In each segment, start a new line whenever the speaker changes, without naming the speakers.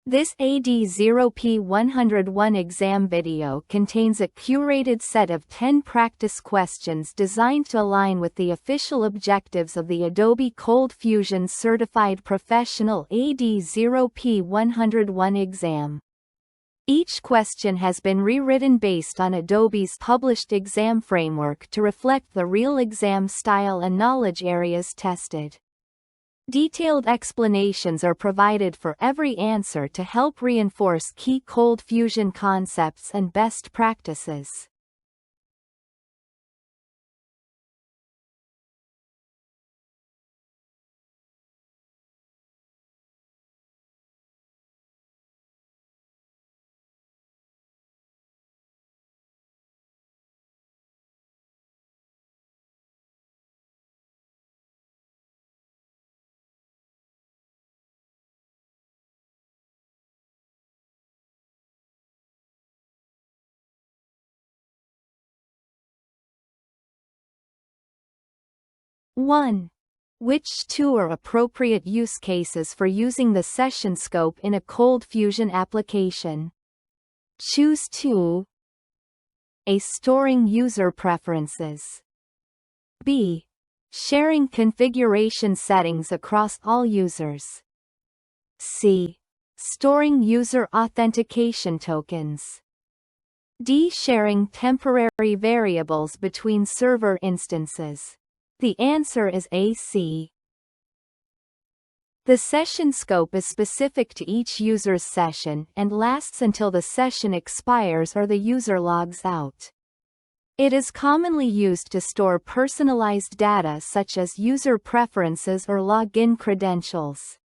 This AD0-P101 exam video contains a curated set of 10 practice questions designed to align with the official objectives of the Adobe ColdFusion Certified Professional AD0-P101 exam. Each question has been rewritten based on Adobe's published exam framework to reflect the real exam style and knowledge areas tested. Detailed explanations are provided for every answer to help reinforce key ColdFusion concepts and best practices. One. Which two are appropriate use cases for using the session scope in a ColdFusion application? Choose 2. A. Storing user preferences. B. Sharing configuration settings across all users. C. Storing user authentication tokens. D. Sharing temporary variables between server instances. The answer is A. C. The session scope is specific to each user's session and lasts until the session expires or the user logs out. It is commonly used to store personalized data such as user preferences or login credentials.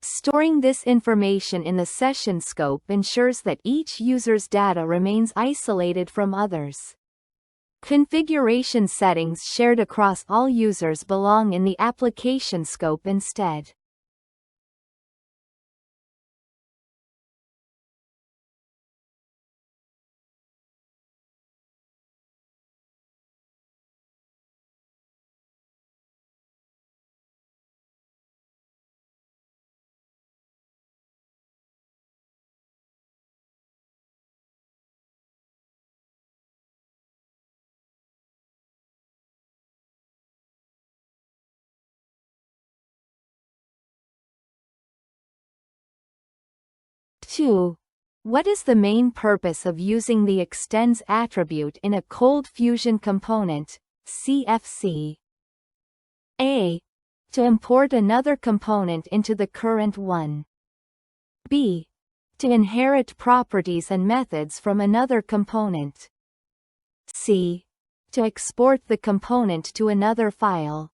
Storing this information in the session scope ensures that each user's data remains isolated from others. Configuration settings shared across all users belong in the application scope instead. Two. What is the main purpose of using the extends attribute in a ColdFusion component, CFC? A. To import another component into the current one. B. To inherit properties and methods from another component. C. To export the component to another file.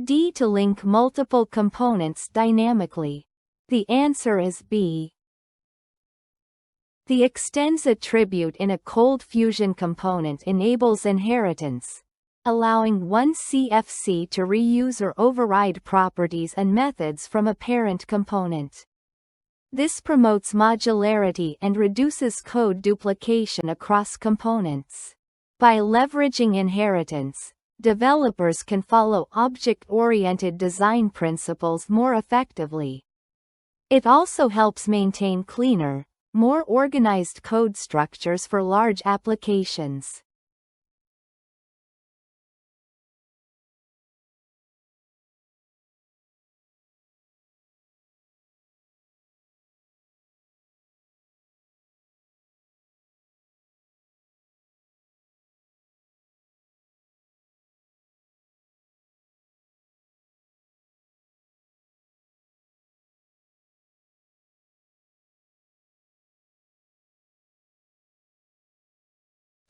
D. To link multiple components dynamically. The answer is B. The extends attribute in a ColdFusion component enables inheritance, allowing one CFC to reuse or override properties and methods from a parent component. This promotes modularity and reduces code duplication across components. By leveraging inheritance, developers can follow object-oriented design principles more effectively. It also helps maintain cleaner, more organized code structures for large applications.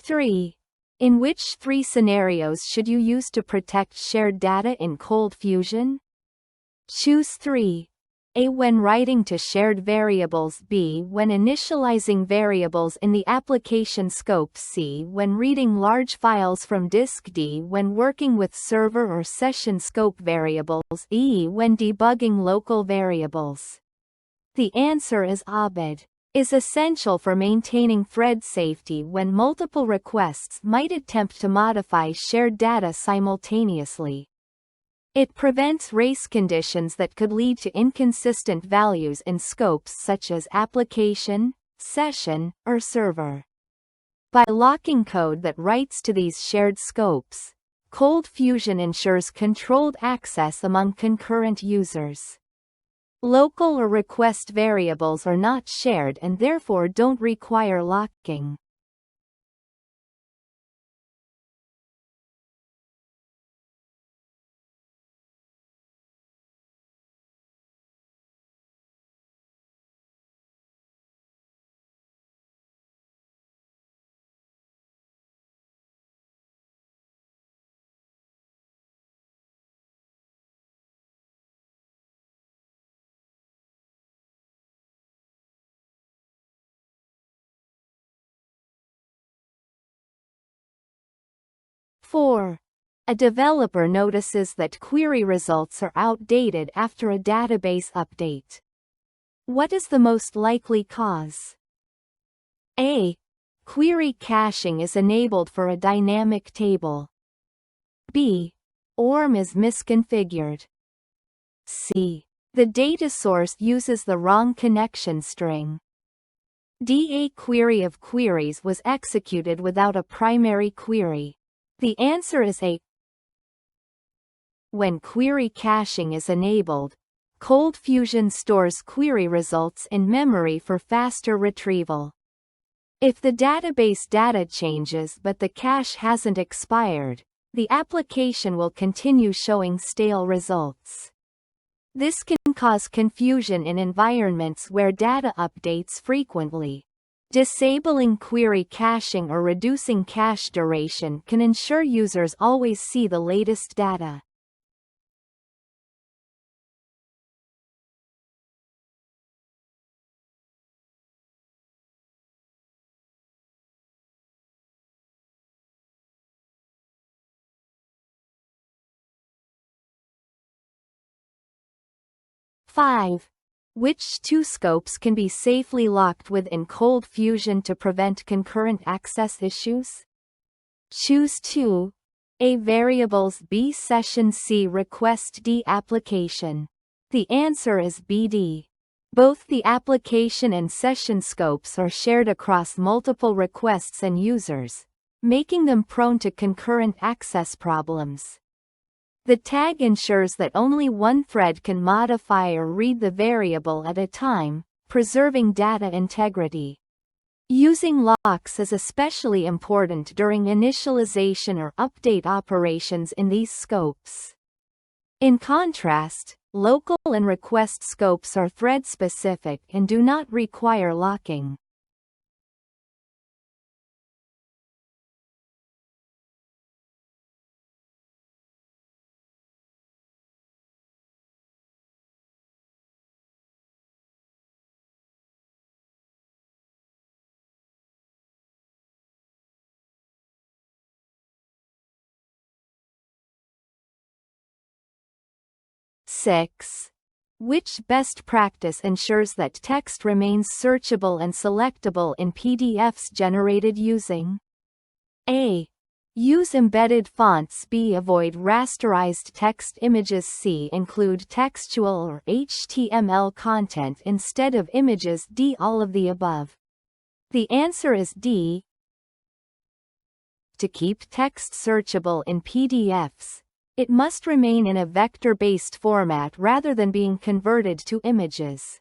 Three. In which three scenarios should you use to protect shared data in ColdFusion? Choose 3. A. When writing to shared variables. B. When initializing variables in the application scope. C. When reading large files from disk. D. When working with server or session scope variables. E. When debugging local variables. The answer is ABID. Is essential for maintaining thread safety when multiple requests might attempt to modify shared data simultaneously. It prevents race conditions that could lead to inconsistent values in scopes such as application, session, or server. By locking code that writes to these shared scopes, ColdFusion ensures controlled access among concurrent users. Local or request variables are not shared and therefore don't require locking. Four. A developer notices that query results are outdated after a database update. What is the most likely cause? A. Query caching is enabled for a dynamic table. B. ORM is misconfigured. C. The data source uses the wrong connection string. D. A query of queries was executed without a primary query. The answer is A. When query caching is enabled, ColdFusion stores query results in memory for faster retrieval. If the database data changes but the cache hasn't expired, the application will continue showing stale results. This can cause confusion in environments where data updates frequently. Disabling query caching or reducing cache duration can ensure users always see the latest data. Five. Which two scopes can be safely locked within ColdFusion to prevent concurrent access issues? Choose 2. A variables B session C request D application. The answer is BD. Both the application and session scopes are shared across multiple requests and users, making them prone to concurrent access problems. The tag ensures that only one thread can modify or read the variable at a time, preserving data integrity. Using locks is especially important during initialization or update operations in these scopes. In contrast, local and request scopes are thread-specific and do not require locking. Six. Which best practice ensures that text remains searchable and selectable in PDFs generated using A. Use embedded fonts. B. Avoid rasterized text images. C. Include textual or HTML content instead of images. D. All of the above. The answer is D. To keep text searchable in PDFs, it must remain in a vector-based format rather than being converted to images.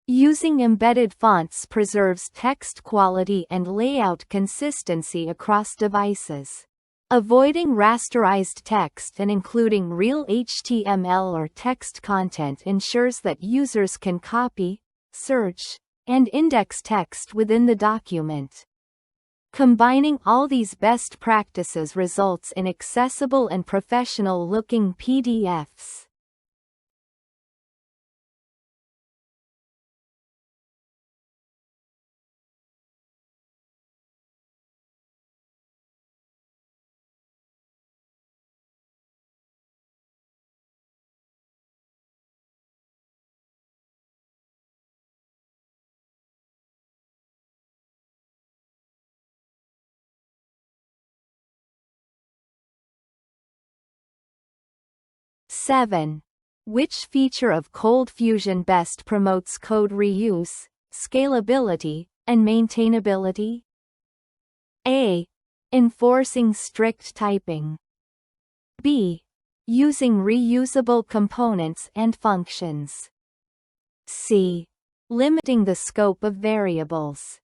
Using embedded fonts preserves text quality and layout consistency across devices. Avoiding rasterized text and including real HTML or text content ensures that users can copy, search, and index text within the document. Combining all these best practices results in accessible and professional-looking PDFs. 7. Which feature of ColdFusion best promotes code reuse, scalability, and maintainability? A. Enforcing strict typing. B. Using reusable components and functions. C. Limiting the scope of variables.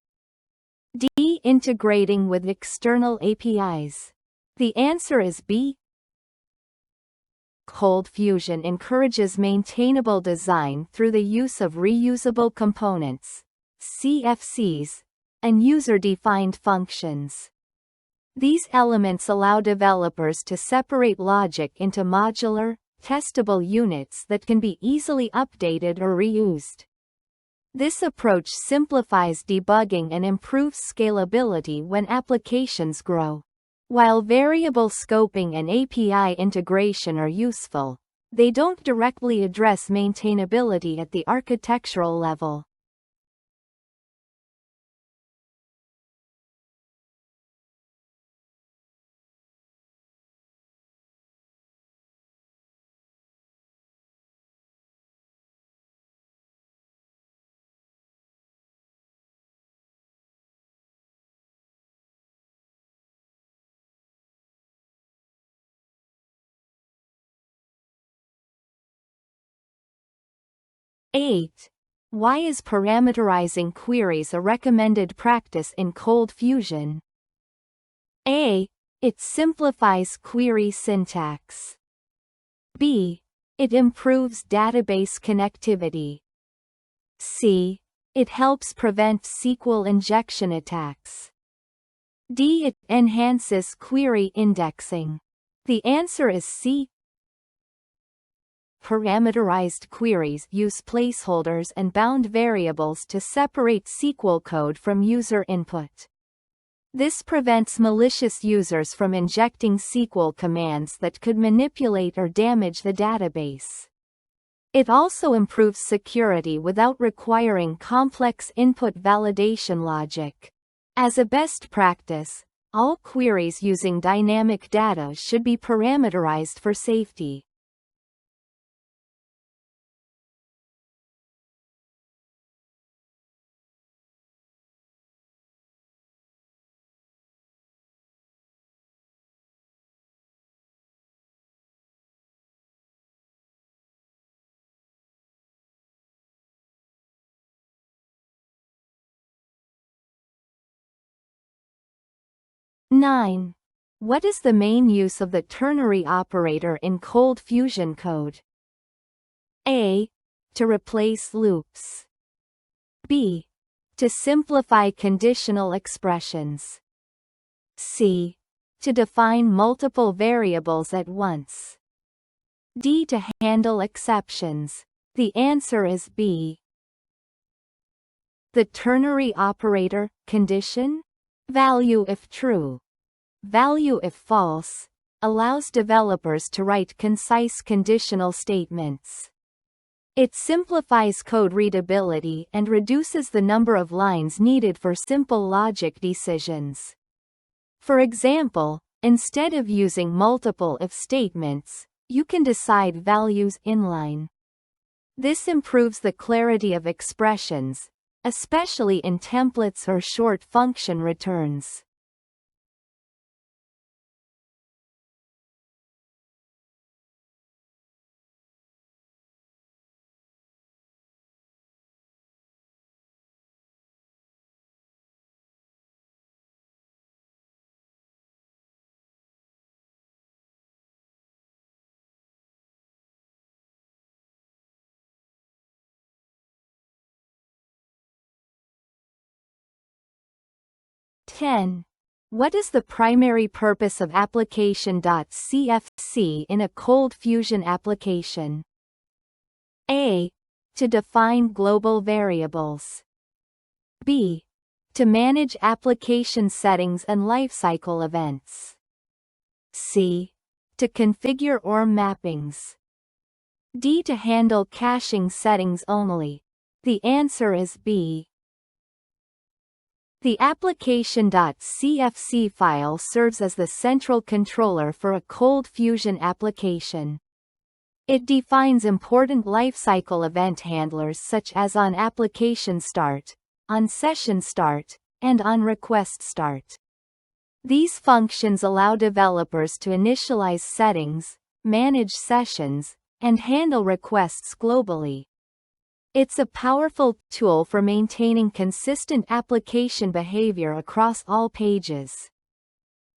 D. Integrating with external APIs. The answer is B. ColdFusion encourages maintainable design through the use of reusable components, CFCs, and user-defined functions. These elements allow developers to separate logic into modular, testable units that can be easily updated or reused. This approach simplifies debugging and improves scalability when applications grow. While variable scoping and API integration are useful, they don't directly address maintainability at the architectural level. (8) Why is parameterizing queries a recommended practice in ColdFusion? A. It simplifies query syntax. B. It improves database connectivity. C. It helps prevent SQL injection attacks. D. It enhances query indexing. The answer is C. Parameterized queries use placeholders and bound variables to separate SQL code from user input. This prevents malicious users from injecting SQL commands that could manipulate or damage the database. It also improves security without requiring complex input validation logic. As a best practice, all queries using dynamic data should be parameterized for safety. (9) What is the main use of the ternary operator in ColdFusion code? A. To replace loops. B. To simplify conditional expressions. C. To define multiple variables at once. D. To handle exceptions. The answer is B. The ternary operator, condition, value if true, value if false, allows developers to write concise conditional statements. It simplifies code readability and reduces the number of lines needed for simple logic decisions. For example, instead of using multiple if statements, you can decide values inline. This improves the clarity of expressions, especially in templates or short function returns. (10) What is the primary purpose of application.cfc in a ColdFusion application? A. To define global variables. B. To manage application settings and lifecycle events. C. To configure OR mappings. D. To handle caching settings only. The answer is B. The application.cfc file serves as the central controller for a ColdFusion application. It defines important lifecycle event handlers such as on application start, on session start, and on request start. These functions allow developers to initialize settings, manage sessions, and handle requests globally. It's a powerful tool for maintaining consistent application behavior across all pages.